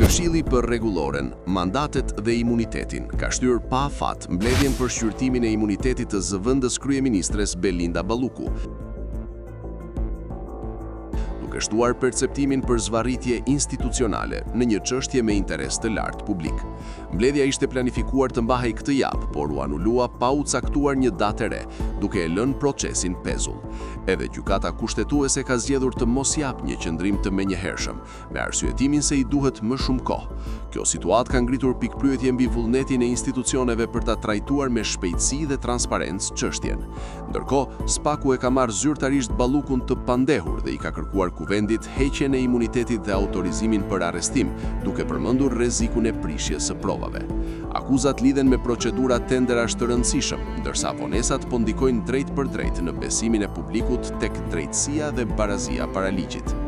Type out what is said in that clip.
Këshilli për Rregulloren, Mandatet dhe Imunitetin ka shtyrë pa afat mbledhjen për shqyrtimin e imunitetit të zëvendës kryeministres Belinda Balluku, duke shtuar perceptimin për zvarritje institucionale në një çështje me interes të lartë publik. Mbledhja ishte planifikuar të mbahej këtë javë, por u anulua pa u caktuar një datë e re, duke e lënë procesin pezull. Edhe gjykata kushtetuese ka zgjedhur të mos jap një qëndrim të menjëhershëm, me arsyetimin se i duhet më shumë kohë. Kjo situatë ka ngritur pikpyetje mbi vullnetin e institucioneve për ta trajtuar me shpejtësi dhe transparencë çështjen. Ndërkohë, Spaku e ka marrë zyrtarisht Ballukun të pandehur dhe i ka kërkuar kuvendit heqjen e imunitetit dhe autorizimin për arrestim, duke përmendur rrezikun e prishjes së provave. Akuzat lidhen me procedura tenderash të rëndësishëm, ndërsa vonesat po ndikojnë drejt për drejt në besimin e publikut tek drejtësia dhe barazia para ligjit.